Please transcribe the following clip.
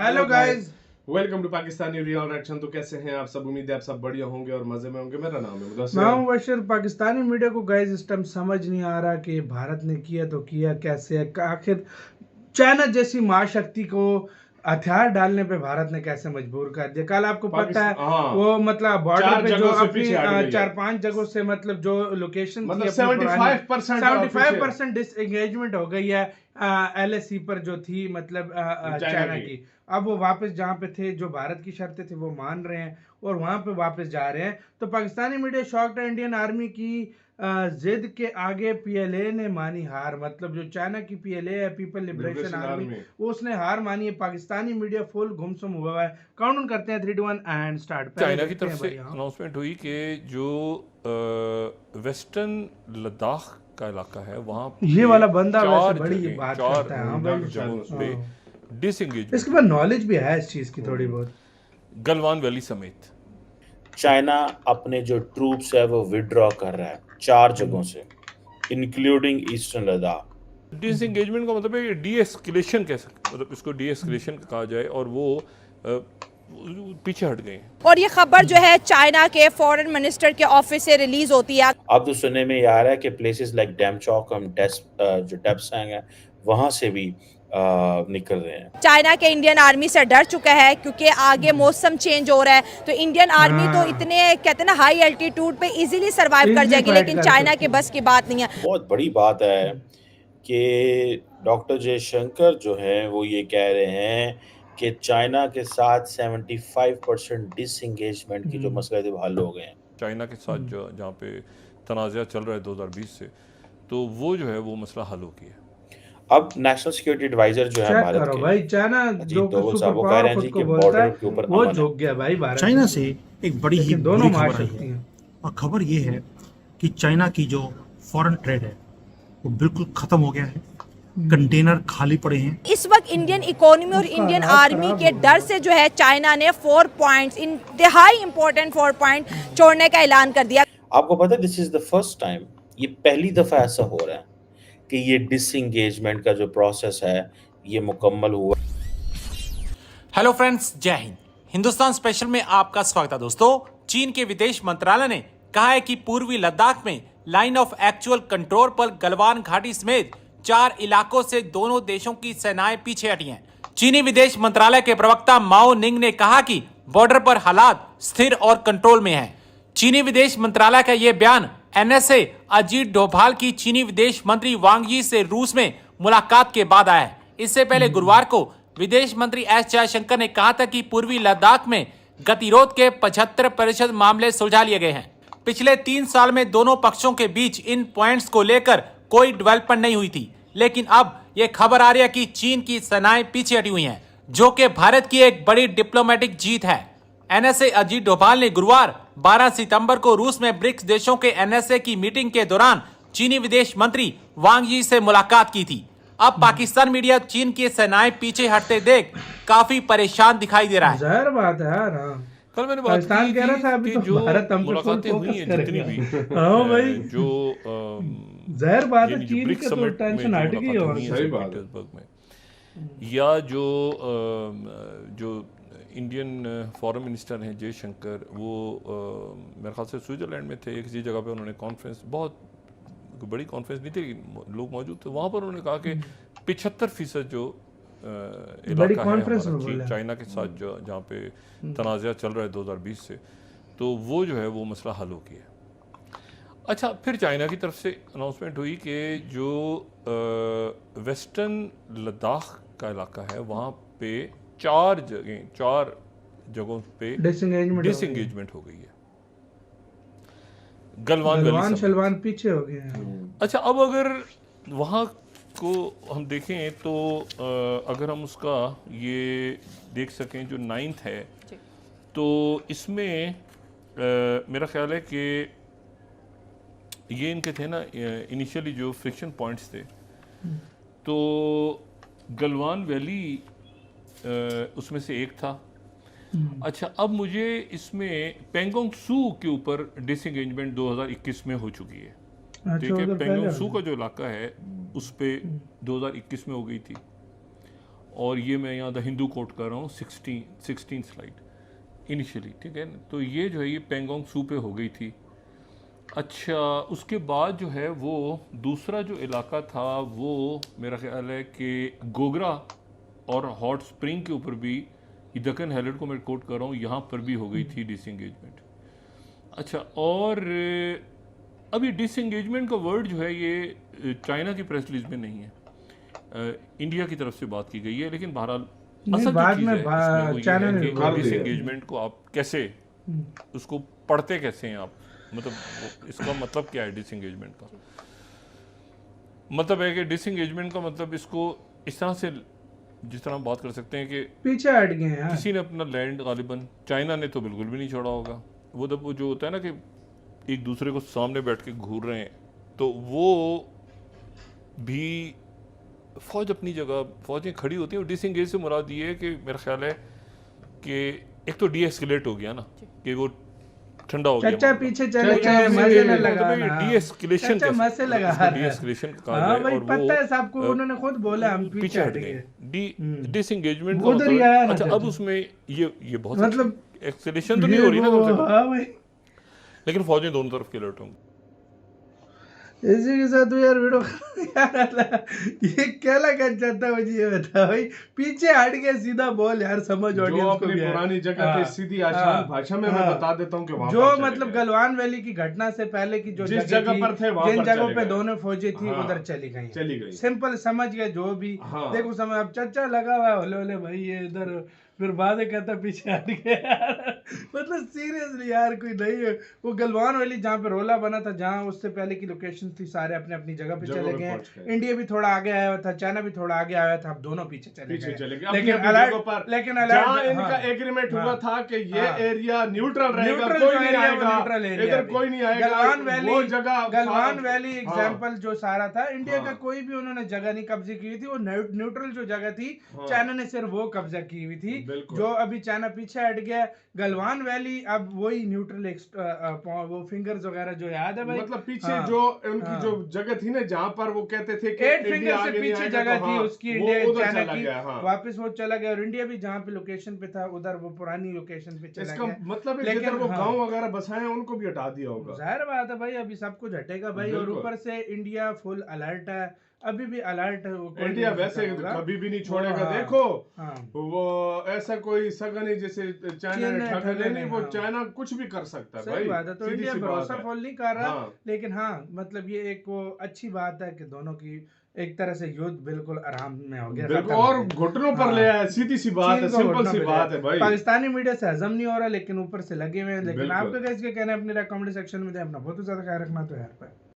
Hello guys, welcome to Pakistani real reaction. तो कैसे हैं आप सब? उम्मीद है आप सब बढ़िया होंगे और मजे में होंगे। मेरा नाम है मुदस्सिर। मैं हूं बशीर। पाकिस्तानी मीडिया को गाइस इस टाइम समझ नहीं आ रहा कि भारत ने किया तो किया कैसे है। आखिर चाइना जैसी महाशक्ति को हथियार डालने पे भारत ने कैसे मजबूर कर दिया। कल आपको पता है वो मतलब बॉर्डर पे जो अपनी 4-5 जगहों से मतलब जो लोकेशन मतलब 75% डिसएंगेजमेंट हो गई है LAC पर जो थी मतलब चाइना की। अब वो वापस जहाँ पे थे, जो भारत की शर्तें थी वो मान रहे हैं और वहां पे वापस जा रहे हैं। तो पाकिस्तानी मीडिया शॉक्ड है। इंडियन आर्मी की जिद के आगे PLA ने मानी हार। मतलब जो चाइना की PLA है, पीपल लिबरेशन आर्मी, उसने हार मानी है। पाकिस्तानी मीडिया फुल गुमसुम हुआ है। काउंट करते हैं 3, 2, 1 एंड स्टार्ट। चाइना की तरफ से अनाउंसमेंट हुई कि जो वेस्टर्न लद्दाख का इलाका है वहाँ ये वाला बंदा वैसे बड़ी बात करता है। हाँ भाई, जगहों पे डिसएंगेजमेंट, इसके बाद नॉलेज भी है इस चीज की थोड़ी बहुत। गलवान वैली समेत चाइना अपने जो ट्रूप्स है वो विड्रॉ कर रहा है 4 जगहों से, इंक्लूडिंग ईस्टर्न लद्दाख। डिसएंगेजमेंट का मतलब है डी एस्केलेशन, कह सकते मतलब इसको डी एस्केलेशन कहा जाए, और वो पीछे हट गए। और ये खबर जो है चाइना के फॉरेन मिनिस्टर के ऑफिस से रिलीज होती है। अब तो सुनने में आ रहा है कि प्लेसेस लाइक डैमचौक जो डेप्सैंग है वहां से भी निकल रहे हैं। चाइना के इंडियन आर्मी से डर चुका है क्योंकि आगे मौसम चेंज हो रहा है। तो इंडियन आर्मी तो इतने कहते हैं ना हाई एल्टीट्यूड पे इजीली सरवाइव कर जाएगी, लेकिन चाइना के बस की बात नहीं है। बहुत बड़ी बात है कि डॉक्टर जयशंकर जो है वो ये कह रहे हैं कि चाइना के साथ 75% डिसएंगेजमेंट की जो मसले थे वो हल हो गए हैं। चाइना के साथ जो जहाँ पे तनाज़ा चल रहा है 2020 से, तो वो जो है वो मसला हल हो गया। अब नेशनल सिक्योरिटी एडवाइजर जो है भारत के, भाई चाइना जो सुपर पावर खुद को बोलता है वो झुक गया भाई भारत। चाइना से एक बड़ी ही दोनों खबर आई है, और खबर ये है कि चाइना की जो फॉरेन ट्रेड है वो बिल्कुल खत्म हो गया है। कंटेनर खाली पड़े हैं। इस वक्त इंडियन इकोनॉमी और इंडियन आर्मी के डर से जो है चाइना ने 4 पॉइंट्स, इंतहाई इंपॉर्टेंट 4 पॉइंट छोड़ने का ऐलान कर दिया। आपको पता है this is the first time, ये पहली दफा ऐसा हो रहा है कि ये डिसएंगेजमेंट का जो प्रोसेस है ये मुकम्मल हुआ। हेलो फ्रेंड्स, जय हिंद। हिंदुस्तान स्पेशल में आपका स्वागत है। दोस्तों, चीन के विदेश मंत्रालय ने कहा है कि पूर्वी लद्दाख में लाइन ऑफ एक्चुअल कंट्रोल पर गलवान घाटी समेत 4 इलाकों से दोनों देशों की सेनाएं पीछे हटी हैं। चीनी विदेश मंत्रालय के प्रवक्ता माओ निंग ने कहा कि बॉर्डर पर हालात स्थिर और कंट्रोल में हैं। चीनी विदेश मंत्रालय का यह बयान NSA अजीत डोभाल की चीनी विदेश मंत्री वांग यी से रूस में मुलाकात के बाद आया है। इससे पहले गुरुवार को विदेश मंत्री S जयशंकर ने कहा था कि पूर्वी लद्दाख में गतिरोध के 75% मामले सुलझा लिए गए हैं। पिछले 3 साल में दोनों पक्षों के बीच इन पॉइंट्स को लेकर कोई डेवलपमेंट नहीं हुई थी, लेकिन अब यह खबर आ रही है कि चीन की सेनाएं पीछे हटी हुई हैं, जो कि भारत की एक बड़ी डिप्लोमेटिक जीत है। NSA अजीत डोभाल ने गुरुवार 12 सितंबर को रूस में ब्रिक्स देशों के NSA की मीटिंग के दौरान चीनी विदेश मंत्री वांग यी से मुलाकात की थी। अब पाकिस्तान मीडिया चीन की सेनाएं पीछे हटते देख काफी परेशान दिखाई दे रहा है। जाहिर बात है यार। कल मैंने बात की कह रहा था अभी तो भारत हम पे मुलाकातें हुई हैं जितनी भी, हां भाई, जो जाहिर बात है चीन के तो टेंशन हट गई। और सही बात है, या जो इंडियन फॉरेन मिनिस्टर हैं जयशंकर, वो मेरे ख्याल से स्विट्जरलैंड में थे किसी जगह पे। उन्होंने कॉन्फ्रेंस, बहुत बड़ी कॉन्फ्रेंस नहीं थी, लोग मौजूद थे वहाँ पर। उन्होंने कहा कि 75% जो इलाका है चाइना के साथ जो जहाँ पे तनाज़ा चल रहा है 2020 से, तो वो जो है वो मसला हल हो गया। अच्छा, फिर चाइना की तरफ से अनाउंसमेंट हुई कि जो वेस्टर्न लद्दाख का इलाका है वहाँ पे 4 जगहों पे डिसएंगेजमेंट हो गई है। गलवान शलवान पीछे हो गए हैं। अच्छा, अब अगर वहाँ को हम देखें तो अगर हम उसका ये देख सकें जो 9th है, तो इसमें मेरा ख्याल है कि ये इनके थे ना इनिशियली जो फ्रिक्शन पॉइंट्स थे, तो गलवान वैली उसमें से एक था। अच्छा, अब मुझे इसमें पेंगोंग सू के ऊपर डिसएंगेजमेंट 2021 में हो चुकी है। ठीक है, पेंगोंग सू का जो इलाका है उस पे 2021 में हो गई थी। और ये मैं यहाँ द हिंदू कोट कर रहा हूँ 16 स्लाइड इनिशियली, ठीक है। तो ये जो है ये पेंगोंग सू पे हो गई थी। अच्छा, उसके बाद जो है वो दूसरा जो इलाका था वो मेरा ख्याल है कि गोगरा और हॉट स्प्रिंग के ऊपर भी, दक्कन हेरिटेज को मैं कोट कर रहा हूँ, यहाँ पर भी हो गई थी डिसंगेजमेंट। अच्छा, और अभी डिसंगेजमेंट का वर्ड जो है ये चाइना की प्रेस रिलीज में नहीं है, इंडिया की तरफ से बात की गई है। लेकिन बहरहाल असल बाद जो चीज़ में है इसमें वो ये चाइना है ने कि कर दिया। डिसंगेजमेंट को आप कैसे उसको पढ़ते कैसे हैं आप, मतलब इसका मतलब क्या है डिसंगेजमेंट का? मतलब है कि डिसंगेजमेंट का मतलब इसको इस तरह से जिस तरह हम बात कर सकते हैं कि पीछे हट गए हैं। किसी ने अपना लैंड, गालिबन चाइना ने तो बिल्कुल भी नहीं छोड़ा होगा, वो जब वो जो होता है ना कि एक दूसरे को सामने बैठ के घूर रहे हैं, तो वो भी फौज अपनी जगह, फौजें खड़ी होती हैं। डिसंगेज से मुराद ये है कि मेरा ख्याल है कि एक तो डी एस्केलेट हो गया ना, कि वो ठंडा हो गया, चचा पीछे चले चचा गए, पीछे मजे न गए, लगा। डी एस्केलेशन, चचा मजे लगा डी एस्केलेशन कहा हाँ जाए, भाई, और पता है वो सबको, उन्होंने खुद बोला हम पीछे हट गए। डिसंगेजमेंट का उधर ही मतलब आया ना अच्छा, चचा। अब उसमें ये बहुत मतलब एक्सेलेशन तो नहीं हो रही ना कम से कम, हाँ भाई, लेकिन फौजें दोनों तरफ के अलर्ट होंगी। इसी के साथ यार वीडियो यार ये क्या लगा चाहता है मुझे, ये बता भाई, पीछे हट गए, सीधा बोल यार, समझ जो ऑडियंस को अपनी भी यार। पुरानी जगह पे सीधी आसान भाषा में मैं बता देता हूँ कि वहाँ जो पर चले मतलब गए। गलवान वैली की घटना से पहले की जो जिस जगह थी, पर थे वहाँ जिन पर जगहों चले पे गए। दोनों फौजें थी हाँ, उधर चली गई। चली गई। सिंपल समझ गए जो भी। हाँ। देखो समय अब चचा लगा हुआ है, होले होले भाई ये इधर, फिर बाद में कहता पीछे हट गया यार। मतलब सीरियसली यार, कोई नहीं है वो गलवान वैली जहाँ पे रोला बना था, जहाँ उससे पहले की लोकेशन थी, सारे अपने अपनी जगह पे चले गए। इंडिया भी थोड़ा आगे आया हुआ था, चाइना भी थोड़ा आगे आया था, अब दोनों पीछे चले गए। लेकिन जहाँ इनका एग्रीमेंट हुआ था कि ये एरिया न्यूट्रल रहेगा, कोई नहीं आएगा, इधर कोई नहीं आएगा। गलवान वैली एग्जांपल जो सारा था, इंडिया का कोई भी उन्होंने जगह नहीं कब्जे की हुई थी, वो न्यूट्रल जो जगह थी चाइना ने सिर्फ वो कब्जा की हुई थी। जो अभी चाइना पीछे हट गया, गलवान वैली अब वही न्यूट्रल वो फिंगर्स वगैरह जो याद है भाई, मतलब पीछे जो उनकी जो जगह थी ना, जहाँ पर वो कहते थे कि 8 फिंगर से पीछे जगह थी उसकी, इंडिया चाइना की, वापस वो चला गया। और इंडिया भी जहाँ पे लोकेशन पे था उधर वो पुरानी लोकेशन पे चला गया। इसका मतलब है जिधर वो गांव वगैरह बसाए उनको भी हटा दिया होगा। जाहिर बात है भाई, अभी सब कुछ हटेगा भाई। और ऊपर से इंडिया फुल अलर्ट है, अभी भी अलर्ट है। इंडिया वैसे कभी भी नहीं छोड़ेगा। देखो वो ऐसा कोई सगा नहीं जैसे चाइना ने ठगा नहीं, वो चाइना कुछ भी कर सकता है भाई। बात है, तो इंडिया भरोसा फॉल नहीं कर रहा। लेकिन हाँ, मतलब ये एक वो अच्छी बात है कि दोनों की एक तरह से युद्ध बिल्कुल आराम में हो गया, बिल्कुल, और घुटनों पर ले आया। सीधी सी बात है, सिंपल सी बात है भाई। पाकिस्तानी मीडिया से हजम नहीं हो रहा, लेकिन ऊपर से लगे हुए हैं। लेकिन आपका कैसे कहना है, अपने कमेंट सेक्शन में दे। अपना बहुत ज्यादा ख्याल रखना तो यार।